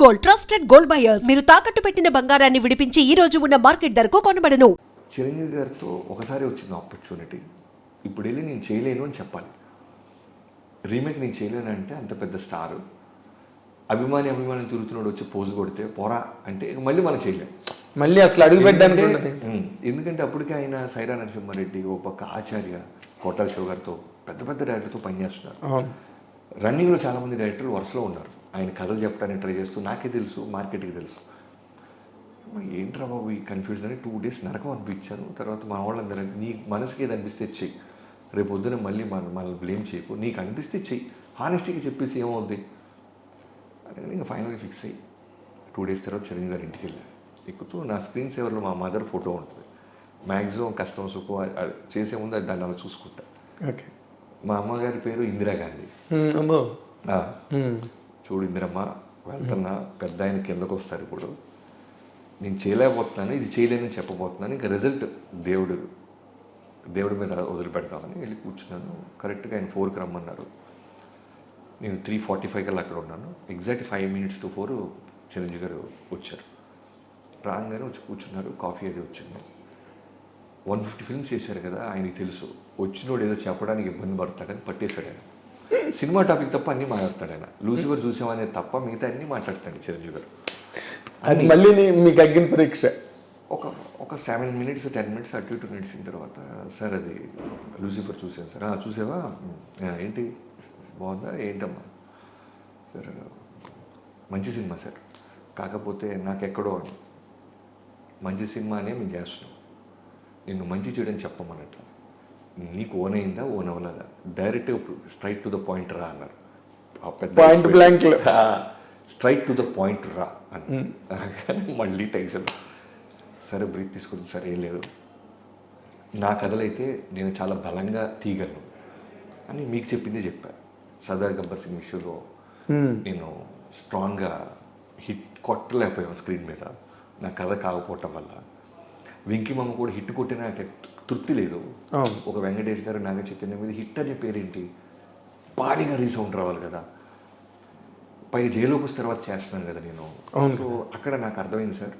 Gold, trusted gold buyers. మీరు తాకట్టు పెట్టిన బంగారాన్ని విడిపించి ఈ రోజు ఉన్న మార్కెట్ ధరకు కొనబడను. చిరంజీవి గారితో ఒకసారి వచ్చింది ఆపర్చునిటీ. ఇప్పుడు వెళ్ళి నేను చేయలేను అని చెప్పాలి. రీమేక్ నేను చేయలేను అంటే అంత పెద్ద స్టారు అభిమాని తిరుగుతున్నాడు వచ్చి పోజు కొడితే పోరా అంటే మళ్ళీ మనం చేయలేం, మళ్ళీ అసలు అడుగు పెట్టడానికి. ఎందుకంటే అప్పటికే ఆయన సైరా నరసింహారెడ్డి, ఓ పక్క ఆచార్య, కోటాల శివ గారితో పెద్ద పెద్ద డైరెక్టర్తో పనిచేస్తున్నారు. రన్నింగ్లో చాలామంది డైరెక్టర్లు వరుసలో ఉన్నారు. ఆయన కథలు చెప్పడానికి ట్రై చేస్తూ నాకే తెలుసు, మార్కెట్కి తెలుసు. ఏంట్రా బాబు ఈ కన్ఫ్యూజన్ అని 2 days నరకం అనిపించాను. తర్వాత మా వాళ్ళందరూ నీ మనసుకి ఏది అనిపిస్తే చెయ్యి, రేపు పొద్దున మళ్ళీ మనల్ని బ్లేమ్ చేయకు, నీకు అనిపిస్తే చెయ్యి, హానెస్టీగా చెప్పేసి ఏమవుద్ది అని ఇంకా ఫైనల్గా ఫిక్స్ అయ్యి 2 days తర్వాత చిరంజీవి గారి ఇంటికి వెళ్ళాను. ఎక్కుతూ నా స్క్రీన్ సేవర్లో మా మదర్ ఫోటో ఉంటుంది. మ్యాక్సిమం కష్టం సుఖం చేసే ముందు దాన్ని అలా చూసుకుంటా. ఓకే. మా అమ్మగారి పేరు ఇందిరాగాంధీ. చూడు ఇందిరమ్మ, వెళ్తున్నా, పెద్ద ఆయన కిందకు వస్తారు, ఇప్పుడు నేను చేయలేకపోతున్నాను, ఇది చేయలేని చెప్పబోతున్నాను, ఇంకా రిజల్ట్ దేవుడి మీద వదిలిపెడతామని వెళ్ళి కూర్చున్నాను. కరెక్ట్గా ఆయన 4కి రమ్మన్నారు. నేను 3:45 కల్లా అక్కడ ఉన్నాను. ఎగ్జాక్ట్ 5 minutes to 4 చిరంజీవి గారు వచ్చారు. రాగానే వచ్చి కూర్చున్నారు. కాఫీ అది వచ్చింది. 150 films చేశారు కదా, ఆయనకి తెలుసు వచ్చినోడు ఏదో చెప్పడానికి ఇబ్బంది పడతాడని పట్టేశాడు ఆయన. సినిమా టాపిక్ తప్ప అన్నీ మాట్లాడతాడు ఆయన. లూసిఫర్ చూసామనే తప్ప మిగతా అన్నీ మాట్లాడతాడు చిరంజీవి గారు. అది మళ్ళీ మీకు అగ్గిన పరీక్ష. ఒక 7 minutes 10 minutes అటు ఇటు నడిచిన తర్వాత, సార్ అది లూసిఫర్ చూసాను సార్. చూసావా, ఏంటి బాగుందా, ఏంటమ్మా సార్, మంచి సినిమా సార్, కాకపోతే నాకెక్కడో మంచి సినిమానే మేము చేస్తున్నాం, నిన్ను మంచి చేయడం చెప్పమన్నట్టు, నీకు ఓన్ అయిందా ఓన్ అవ్వలేదా, direct straight to the point రా అన్నారు. Point blank straight to the point రా అని మళ్ళీ టెన్షన్. సరే బ్రీత్ తీసుకుంది, సరే ఏం లేదు, నా కథలైతే నేను చాలా బలంగా తీయగలను అని మీకు చెప్పిందే చెప్పాను. సర్దార్ గబ్బర్ సింగ్ విషయంలో నేను స్ట్రాంగ్గా హిట్ కొట్టలేకపోయాను స్క్రీన్ మీద, నా కథ కాకపోవటం వల్ల. వెంకీమామ కూడా హిట్ కొట్టిన నాకు తృప్తి లేదు. ఒక వెంకటేష్ గారు, నాగ చైతన్య మీద హిట్ అనే పేరేంటి, భారీగా రీసౌండ్ రావాలి కదా, పైగా జైలుకి వచ్చిన తర్వాత చేస్తున్నాను కదా నేను. సో అక్కడ నాకు అర్థమైంది సార్,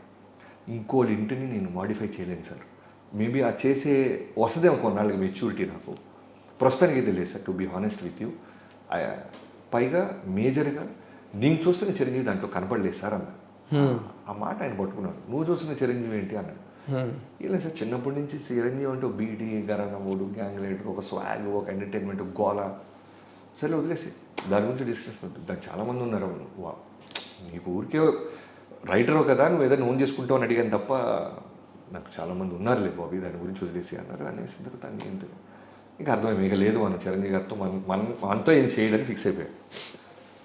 ఇంకోళ్ళ ఇంటిని నేను మాడిఫై చేయలేను సార్. మేబీ ఆ చేసే వస్తుందేమో కొన్నాళ్ళకి మెచ్యూరిటీ నాకు, ప్రస్తుతానికి అయితే లేదు sir, to be honest with you. పైగా మేజర్గా నేను చూస్తున్న చిరంజీవి దాంట్లో కనపడలేదు సార్ అన్న. ఆ మాట ఆయన పట్టుకున్నాడు. నువ్వు చూస్తున్న చిరంజీవి ఏంటి అన్నాడు. ఇలా సార్ చిన్నప్పటి నుంచి చిరంజీవి అంటే ఒక బీటీ, గరణముడు, గ్యాంగ్ లీడర్, ఒక స్వాగ్, ఒక ఎంటర్టైన్మెంట్, గోల, సరే వదిలేసి దాని గురించి డిస్కషన్ అవుతుంది. దానికి చాలామంది ఉన్నారు. నీకు ఊరికే రైటరు కదా, నువ్వు ఏదైనా ఓన్ చేసుకుంటావు అని అడిగాను తప్ప నాకు చాలామంది ఉన్నారులే బాబీ, దాని గురించి వదిలేసి అన్నారు. అనేసి తర్వాత ఏంటి ఇంకా అర్థమైంది, ఇక లేదు మనం చిరంజీవి గారితో మనతో ఏం చేయడానికి ఫిక్స్ అయిపోయాం.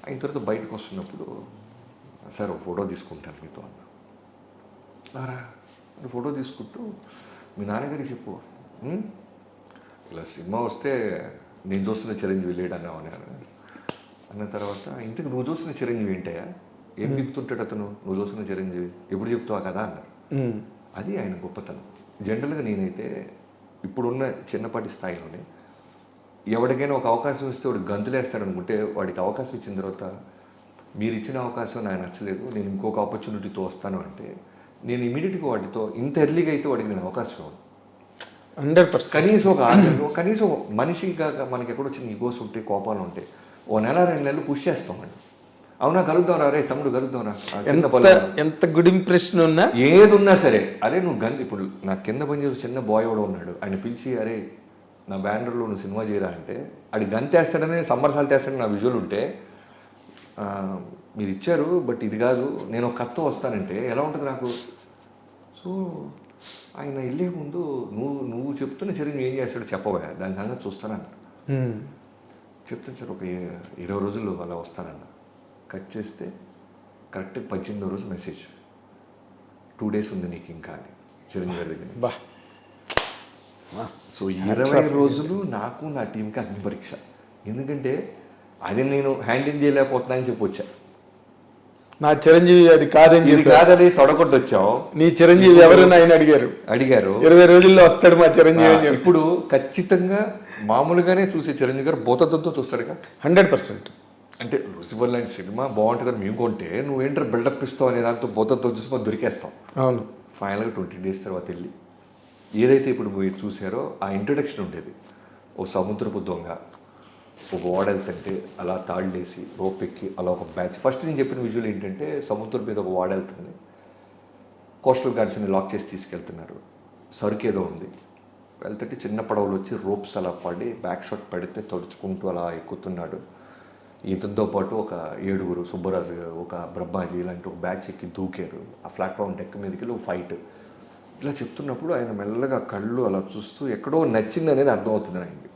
అయిన తర్వాత బయటకు వస్తున్నప్పుడు, సార్ ఒక ఫోటో తీసుకుంటాను మీతో అన్నారా. ఫోటో తీసుకుంటూ మీ నాన్నగారికి చెప్పు, ఇలా సినిమా వస్తే నేను చూస్తున్న చిరంజీవి లేడు అన్నావు అన్న తర్వాత, ఇంతకు నువ్వు చూస్తున్న చిరంజీవి ఏంటయ్యా, ఏం దిగుతుంటాడు అతను, నువ్వు చూస్తున్న చిరంజీవి ఎప్పుడు చెప్తావా కదా అన్నారు. అది ఆయన గొప్పతనం. జనరల్గా నేనైతే ఇప్పుడున్న చిన్నపాటి స్థాయిలోనే ఎవరికైనా ఒక అవకాశం ఇస్తే వాడు గంతులేస్తాడు అనుకుంటే, వాడికి అవకాశం ఇచ్చిన తర్వాత మీరు ఇచ్చిన అవకాశం నాకు నచ్చలేదు, నేను ఇంకొక ఆపర్చునిటీతో వస్తాను అంటే, నేను ఇమీడియట్గా వాటితో ఇంత ఎర్లీగా అయితే వాడికి నేను అవకాశం ఇవ్వను. 100%. కనీసం ఒక 6 నెలలు, కనీసం మనిషిగా మనకి ఎక్కడో వచ్చిన ఈగోస్ ఉంటే, కోపాలు ఉంటే, ఓ 1-2 నెలలు పుష్ చేస్తామండి. అవునా కలుద్దాం రా, రే తమ్ముడు కలుద్దాం రా, ఎంత గుడ్ ఇంప్రెషన్ ఉన్నా ఏది ఉన్నా సరే, అరే నువ్వు ఇప్పుడు నా కింద పనిచేసే చిన్న బాయ్ కూడా ఉన్నాడు, ఆయన పిలిచి అరే నా బ్యానర్లో నువ్వు సినిమా చేయరా అంటే, అది గంతేస్తాడని సమ్మర్ సాల్ట్ వేస్తాడని నా విజువల్ ఉంటే, మీరు ఇచ్చారు బట్ ఇది కాదు, నేను ఒక కథతో వస్తానంటే ఎలా ఉంటుంది నాకు. సో ఆయన వెళ్ళే ముందు నువ్వు చెప్తున్న చిరంజీవి ఏం చేస్తాడో చెప్పవా, దాని సంగతి చూస్తానన్న. చెప్తాను సార్, ఒక 20 రోజుల్లో అలా వస్తానన్న. కట్ చేస్తే కరెక్ట్ 18వ రోజు మెసేజ్, 2 days ఉంది నీకు ఇంకా అని చిరంజీవి గారి దగ్గర. సో 20 రోజులు నాకు నా టీంకి అగ్ని పరీక్ష. ఎందుకంటే అది నేను హ్యాండిల్ చేయలేకపోతున్నా అని చెప్పి వచ్చా. నా చిరంజీవి అది కాదని, ఇది కాదని తొడగొట్టు వచ్చావు. నీ చిరంజీవి ఎవరైనా ఆయన అడిగారు 20 రోజుల్లో వస్తాడు మా చిరంజీవి. ఇప్పుడు ఖచ్చితంగా మామూలుగానే చూసే చిరంజీవి గారు బోతతో చూస్తాడుగా. 100%. అంటే లూసిఫర్ లాంటి సినిమా బాగుంటుందని మేము కొంటే నువ్వేంటారు బిల్డప్ ఇస్తావు అనే దాంతో బోతతో చూసి మనం దొరికేస్తాం. అవును. ఫైనల్గా 20 days తర్వాత వెళ్ళి ఏదైతే ఇప్పుడు మీరు చూసారో ఆ ఇంట్రొడక్షన్ ఉండేది. ఓ సముద్రపు దొంగ ఒక ఓడెళ్తుంటే అలా తాళ్ళేసి రోప్ ఎక్కి అలా ఒక బ్యాచ్. ఫస్ట్ నేను చెప్పిన విజువల్ ఏంటంటే సముద్రం మీద ఒక ఓడెళ్తుంది, కోస్టల్ గార్డ్స్ని లాక్ చేసి తీసుకెళ్తున్నారు, సరుకు ఏదో ఉంది, వెళ్తుంటే చిన్న పడవలు వచ్చి రోప్స్ అలా పడి బ్యాక్ షాట్ పడితే తడుచుకుంటూ అలా ఎక్కుతున్నాడు. ఇతనితో పాటు ఒక 7 సుబ్బరాజు ఒక బ్రహ్మాజీ ఇలాంటి ఒక బ్యాచ్ ఎక్కి దూకారు. ఆ ప్లాట్ఫామ్ డెక్ మీదకి వెళ్ళి ఒక ఫైట్. ఇలా చెప్తున్నప్పుడు ఆయన మెల్లగా కళ్ళు అలా చూస్తూ ఎక్కడో నచ్చింది అనేది అర్థమవుతుంది ఆయనకి.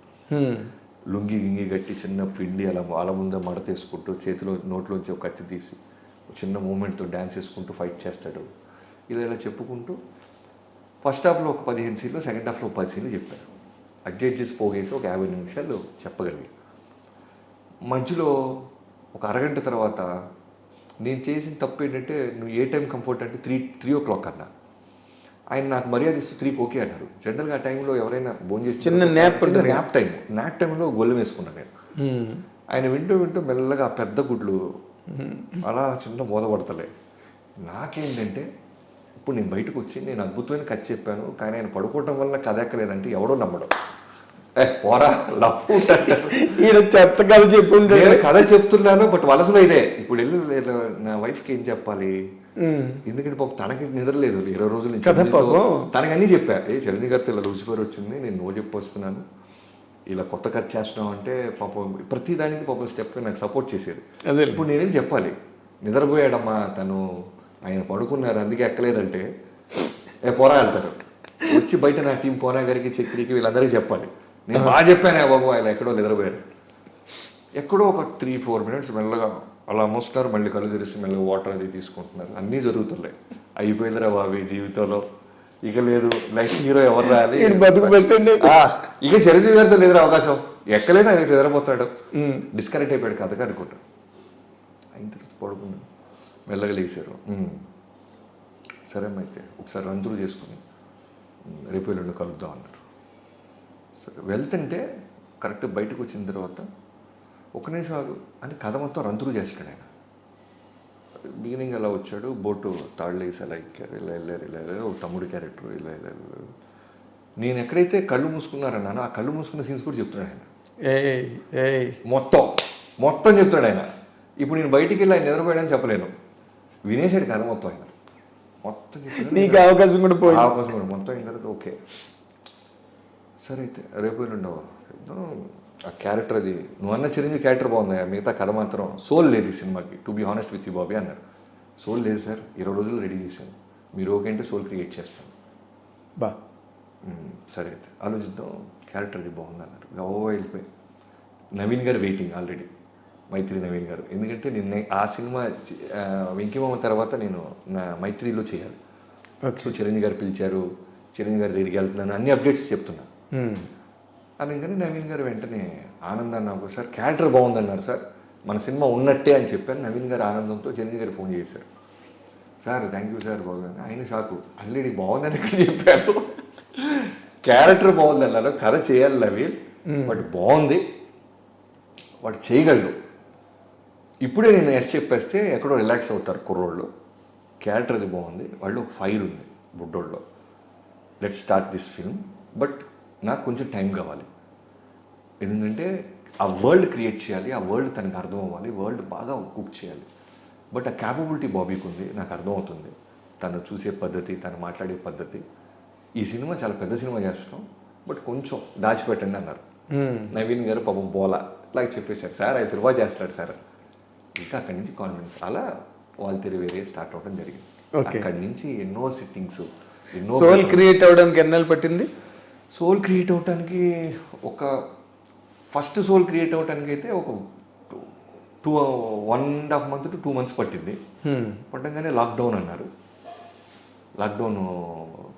లుంగి గింగి గట్టి చిన్న పిండి అలా వాళ్ళ ముందే మడతేసుకుంటూ చేతిలో నోట్లోంచి ఒక కత్తి తీసి చిన్న మూమెంట్తో డ్యాన్స్ వేసుకుంటూ ఫైట్ చేస్తాడు. ఇలా చెప్పుకుంటూ ఫస్ట్ హాఫ్లో ఒక 15 సీన్లు, సెకండ్ హాఫ్లో ఒక 10 సీన్లు చెప్పారు. అడ్జస్ట్ చేసి పోగేసి ఒక 50 నిమిషాలు చెప్పగలిగి మధ్యలో ఒక అరగంట తర్వాత నేను చేసిన తప్పు ఏంటంటే నువ్వు ఏ టైం కంఫర్ట్ అంటే 3 o'clock అన్నా. ఆయన నాకు మర్యాద ఇస్తూ 3కి ఓకే అన్నారు. జనరల్గా ఆ టైంలో ఎవరైనా భోజనం చేసి చిన్న nap ఉంటుంది. న్యాప్ టైంలో గొల్లెం వేసుకున్నాను నేను. ఆయన వింటూ మెల్లగా ఆ పెద్ద గుడ్లు అలా చిన్న మోదపడతలే. నాకేంటంటే ఇప్పుడు నేను బయటకు వచ్చి నేను అద్భుతమైన కథ చెప్పాను, కానీ ఆయన పడుకోవటం వల్ల కథ ఎక్కలేదంటే ఎవడో నమ్మడం. పోరా లవ్ ఈయన చెత్త కథ చెప్పుంటే నేను కథ చెప్తున్నాను, బట్ వలసలో ఇదే. ఇప్పుడు వెళ్ళి నా వైఫ్కి ఏం చెప్పాలి, ఎందుకంటే పాపం తనకి నిద్రలేదు 20 రోజుల నుంచి. తనకి అన్నీ చెప్పా, చిరంజీవి గారితో ఇలా లూసిఫర్ వచ్చింది, నేను నో చెప్పొస్తున్నాను, ఇలా కొత్త కథ చేస్తున్నాం అంటే పాపం ప్రతి దానికి పాపం స్టెప్ నాకు సపోర్ట్ చేసేది. ఇప్పుడు నేనేం చెప్పాలి, నిద్రపోయాడమ్మా తను, ఆయన పడుకున్నారు అందుకే ఎక్కలేదంటే పోరా వెళ్తారు. వచ్చి బయట నా టీం పోనా గారికి చక్రికి వీళ్ళందరికీ చెప్పాలి, నేను బాగా చెప్పానే బాబు ఆయన ఎక్కడో నిద్రపోయారు. ఎక్కడో ఒక 3-4 minutes మెల్లగా అలా మోస్తున్నారు, మళ్ళీ కళ్ళు తెరిచి మెల్లగా వాటర్ అది తీసుకుంటున్నారు. అన్నీ జరుగుతున్నాయి. అయిపోయిందిరా బాబు జీవితంలో, ఇక లేదు నెక్స్ట్ హీరో ఎవరు రాలి, ఇక చిరంజీవి గారితో లేదురా అవకాశం, ఎక్కలేదు ఆయన నిద్రపోతాడు, డిస్కనెక్ట్ అయిపోయాడు కథగా అనుకుంటాడు. అయిన తర్వాత పడుకున్నాడు, మెల్లగా లేచారు. సరే అయితే ఒకసారి రంతులు చేసుకుని రేపు ఎల్లుండి కలుద్దాం అన్నారు. సరే వెళ్తుంటే కరెక్ట్ బయటకు వచ్చిన తర్వాత ఒక నిమిషం ఆగు అని కథ మొత్తం రంతులు చేస్తాడు ఆయన. బిగినింగ్ అలా వచ్చాడు, బోటు తాళ్ళేసి అలా ఎక్కారు, ఇలా వెళ్ళారు, ఒక తమ్ముడి క్యారెక్టర్ ఇలా వెళ్ళారు. నేను ఎక్కడైతే కళ్ళు మూసుకున్నారన్నానో ఆ కళ్ళు మూసుకున్న సీన్స్ కూడా చెప్తున్నాడు ఆయన. మొత్తం చెప్తాడు ఆయన. ఇప్పుడు నేను బయటికి వెళ్ళి ఆయన నిద్రపోయాడని చెప్పలేను, వినేసాడు కథ మొత్తం ఆయన. మొత్తం నీకు అవకాశం కూడా పోయి మొత్తం అయిన తర్వాత ఓకే సరే అయితే రేపు ఉండవు ఆ క్యారెక్టర్, అది నువ్వు అన్న చిరంజీవి క్యారెక్టర్ బాగుంది, మిగతా కథ మాత్రం సోల్ లేదు ఈ సినిమాకి, to be honest with you Bobby అన్నారు. సోల్ లేదు సార్, 20 రోజులు రెడీ చేశాను, మీరు ఓకే అంటే సోల్ క్రియేట్ చేస్తాను. సరే అయితే ఆలోచిద్దాం, క్యారెక్టర్ అది బాగుంది అన్నారు. వెళ్ళిపోయి నవీన్ గారు వెయిటింగ్ ఆల్రెడీ, మైత్రి నవీన్ గారు. ఎందుకంటే నిన్న ఆ సినిమా వెంకీమామ తర్వాత నేను నా మైత్రిలో చేయాలి. సో చిరంజీవి గారు పిలిచారు, చిరంజీవి గారి దగ్గరికి వెళ్తున్నాను, అన్ని అప్డేట్స్ చెప్తున్నా. అందుకని నవీన్ గారు వెంటనే ఆనందాన్ని నాకు సార్ క్యారెక్టర్ బాగుందన్నారు సార్, మన సినిమా ఉన్నట్టే అని చెప్పాను. నవీన్ గారు ఆనందంతో చిరంజీవి గారు ఫోన్ చేశారు, సార్ థ్యాంక్ యూ సార్ బాగుందని. ఆయన షాకు, ఆల్రెడీ బాగుందని ఇక్కడ చెప్పారు, క్యారెక్టర్ బాగుంది అన్నారు, కథ చేయాలి నవీన్, బట్ బాగుంది, వాడు చేయగలడు. ఇప్పుడే నేను ఎస్ చెప్పేస్తే ఎక్కడో రిలాక్స్ అవుతారు కుర్రోళ్ళు, క్యారెక్టర్ అది బాగుంది, వాళ్ళు ఫైర్ ఉంది బుడ్డోళ్ళలో, let's start this film, but నాకు కొంచెం టైం కావాలి, ఎందుకంటే ఆ వరల్డ్ క్రియేట్ చేయాలి, ఆ వరల్డ్ తనకు అర్థం అవ్వాలి, వరల్డ్ బాగా కుక్ చేయాలి. బట్ ఆ క్యాపబిలిటీ బాబీకి ఉంది, నాకు అర్థమవుతుంది, తను చూసే పద్ధతి, తను మాట్లాడే పద్ధతి. ఈ సినిమా చాలా పెద్ద సినిమా చేస్తున్నాం, బట్ కొంచెం దాచిపెట్టండి అన్నారు. నవీన్ గారు పాపం బోలా ఇలాగ చెప్పేశారు, సార్ ఆయన సినిమా చేస్తాడు సార్. ఇంకా అక్కడి నుంచి కాన్ఫిడెన్స్ అలా వాళ్ళ తెరి వేరే స్టార్ట్ అవ్వడం జరిగింది. అక్కడి నుంచి ఎన్నో సిట్టింగ్స్, ఎన్నో. సోల్ క్రియేట్ అవ్వడానికి ఎన్నాళ్ళు పట్టింది? సోల్ క్రియేట్ అవ్వడానికి ఫస్ట్ సోల్ క్రియేట్ అవ్వడానికి అయితే ఒక 1.5 months to 2 months పట్టింది. పట్టంగానే లాక్డౌన్ అన్నారు, లాక్డౌన్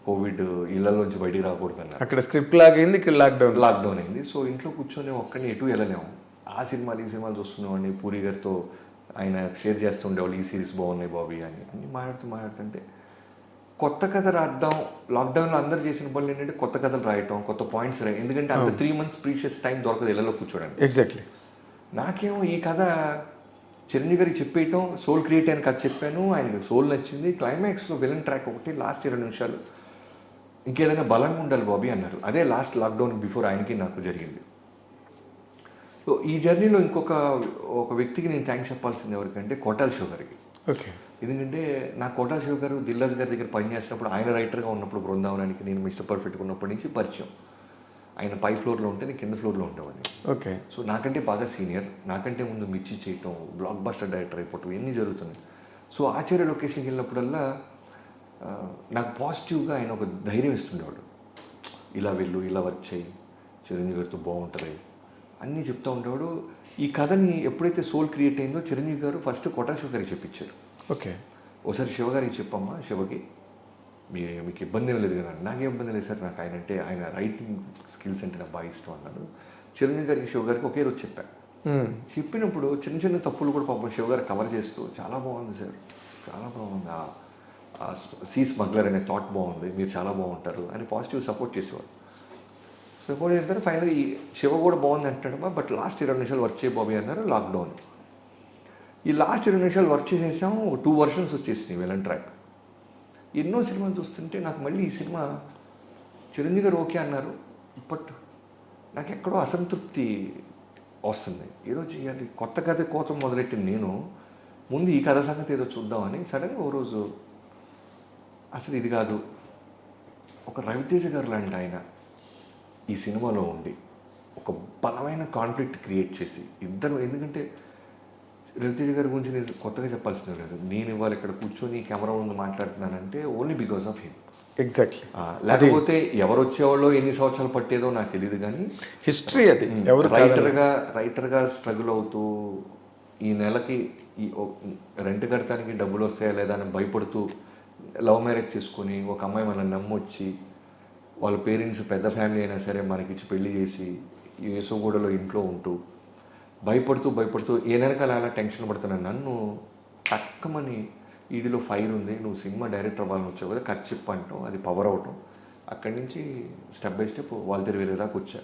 కోవిడ్ ఇళ్లలోంచి బయటికి రాకూడదు అన్నారు. అక్కడ స్క్రిప్ట్ లాగైంది, ఇక్కడ లాక్డౌన్ అయింది. సో ఇంట్లో కూర్చొని ఒక్కడిని ఎటు వెళ్ళలేము. ఆ సినిమాలు ఈ సినిమాలు చూస్తున్నామని పూరి గారితో ఆయన షేర్ చేస్తుండేవాళ్ళు, ఈ సిరీస్ బాగున్నాయి బాబీ అని అన్నీ మాట్లాడుతుంటే కొత్త కథ రాద్దాం. లాక్డౌన్లో అందరు చేసిన పనులు ఏంటంటే కొత్త కథలు రాయటం, కొత్త పాయింట్స్ రాయటం, ఎందుకంటే అంత 3 months ప్రీషియస్ టైం దొరకదు ఇళ్లలో కూర్చోడానికి. ఎగ్జాక్ట్లీ. నాకేమో ఈ కథ చిరంజీవి గారికి చెప్పేయటం సోల్ క్రియేట్ అయిన కథ చెప్పాను, ఆయనకి సోల్ నచ్చింది. క్లైమాక్స్లో విలన్ ట్రాక్ ఒకటి లాస్ట్ 20 నిమిషాలు ఇంకేదైనా బలంగా ఉండాలి బాబీ అన్నారు. అదే లాస్ట్ లాక్డౌన్ బిఫోర్ ఆయనకి నాకు జరిగింది. సో ఈ జర్నీలో ఒక వ్యక్తికి నేను థ్యాంక్స్ చెప్పాల్సింది ఎవరికంటే కోటాల శివ గారికి. ఓకే. ఎందుకంటే నా కోటాల శివ గారు దిల్రాజ్ గారి దగ్గర పనిచేసినప్పుడు, ఆయన రైటర్గా ఉన్నప్పుడు బృందావనానికి నేను మిస్టర్ పర్ఫెక్ట్గా ఉన్నప్పటి నుంచి పరిచయం. ఆయన పై ఫ్లోర్లో ఉంటే నేను కింద ఫ్లోర్లో ఉండేవాడిని. ఓకే. సో నాకంటే బాగా సీనియర్, నాకంటే ముందు మిర్చి చేయటం, బ్లాక్ బస్టర్ డైరెక్టర్ అయిపోవటం ఇవన్నీ జరుగుతున్నాయి. సో ఆచార్య లొకేషన్కి వెళ్ళినప్పుడల్లా నాకు పాజిటివ్గా ఆయన ఒక ధైర్యం ఇస్తుండేవాడు. ఇలా వెళ్ళు, ఇలా వర్క్ చేయి, చిరంజీవి గారితో బాగుంటుంది అన్నీ చెప్తూ ఉండేవాడు. ఈ కథని ఎప్పుడైతే సోల్ క్రియేట్ అయిందో చిరంజీవి గారు ఫస్ట్ కోటా శివ గారికి చెప్పించారు. ఓకే. ఒకసారి శివగారికి చెప్పమ్మా, శివకి మీకు ఇబ్బంది ఏం లేదు కదా. నాకేం ఇబ్బంది లేదు సార్, నాకు ఆయన రైటింగ్ స్కిల్స్ అంటే నాకు బాగా ఇష్టం అన్నాడు. చిరంజీవి గారికి శివ గారికి ఒకే రోజు చెప్పాను. చెప్పినప్పుడు చిన్న చిన్న తప్పులు కూడా పాపం శివ గారు కవర్ చేస్తూ చాలా బాగుంది సార్, చాలా బాగుంది, ఆ సీ స్మగ్లర్ అనే థాట్ బాగుంది, మీరు చాలా బాగుంటారు అని పాజిటివ్ సపోర్ట్ చేసేవాడు. సపోర్ట్ చేస్తారు. ఫైనల్ ఈ శివ కూడా బాగుంది అంటాడమ్మా, బట్ లాస్ట్ 20 నిమిషాలు వర్క్ చేయ బాబీ అన్నారు. లాక్డౌన్ ఈ లాస్ట్ 20 నిమిషాలు వర్క్ చేసేసాం. 2 వర్షన్స్ వచ్చేసినాయి విలన్ ట్రాక్. ఎన్నో సినిమాలు చూస్తుంటే నాకు మళ్ళీ ఈ సినిమా చిరంజీవి గారు ఓకే అన్నారు, బట్ నాకు ఎక్కడో అసంతృప్తి వస్తుంది. ఏదో చేయాలి, కొత్త కథ కోసం మొదలెట్టిన నేను ముందు ఈ కథ సంగతి ఏదో చూద్దామని సడన్గా ఓ రోజు అసలు ఇది కాదు, ఒక రవితేజ గారు లాంటి ఆయన ఈ సినిమాలో ఉండి ఒక బలమైన కాన్ఫ్లిక్ట్ క్రియేట్ చేసి ఇద్దరు, ఎందుకంటే రవితేజ గారి గురించి నేను కొత్తగా చెప్పాల్సింది లేదు. నేను ఇవాళ ఇక్కడ కూర్చొని కెమెరా ముందు మాట్లాడుతున్నానంటే only because of him. Exactly. లేకపోతే ఎవరు వచ్చేవాళ్ళో ఎన్ని సంవత్సరాలు పట్టేదో నాకు తెలియదు, కానీ హిస్టరీ అది. ఎవరు రైటర్గా స్ట్రగుల్ అవుతూ ఈ నెలకి ఈ రెంట్ కడతానికి డబ్బులు వస్తాయా లేదా అని భయపడుతూ లవ్ మ్యారేజ్ చేసుకొని ఒక అమ్మాయి మనల్ని నమ్మొచ్చి వాళ్ళ పేరెంట్స్ పెద్ద ఫ్యామిలీ అయినా సరే మనకిచ్చి పెళ్లి చేసి యేసుగూడలో ఇంట్లో ఉంటూ భయపడుతూ ఏ నెలకాల అలా టెన్షన్ పడుతున్నాను. నన్ను తక్కమని ఈడిలో ఫైర్ ఉంది, నువ్వు సినిమా డైరెక్టర్ అవ్వాలని వచ్చావు కదా, కథ చెప్పు అంటాం, అది పవర్ అవటం. అక్కడి నుంచి స్టెప్ బై స్టెప్ వాళ్ళ వేరే దాకా వచ్చా.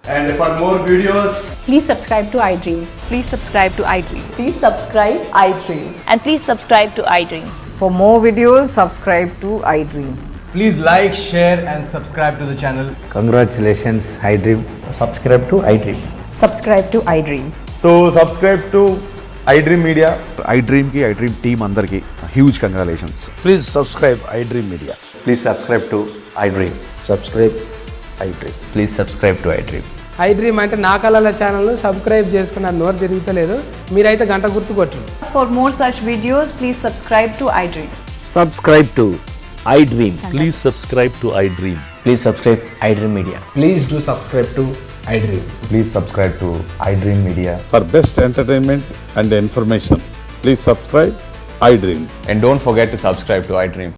And for more videos, Please subscribe to iDream. Please subscribe to iDream. Please subscribe iDream. And please subscribe to iDream. For more videos, subscribe to iDream. please like, share and subscribe to the channel. Congratulations, iDream. Subscribe to iDream. Subscribe to iDream. So subscribe to iDream Media. iDream team andarki huge congratulations. Please subscribe iDream Media. Please subscribe to iDream. Subscribe iDream. Please subscribe to iDream. iDream అంటే నా కళల ఛానల్ను subscribe చేసుకున్న నోరు తిరుగుతలేదు, మీరైతే గంట గుర్తు కొట్టండి. For more such videos, please subscribe to iDream. Subscribe to iDream. Please subscribe to iDream. Please subscribe iDream Media. Please do subscribe to iDream. Please subscribe to iDream Media. For best entertainment and information, please subscribe iDream. And don't forget to subscribe to iDream.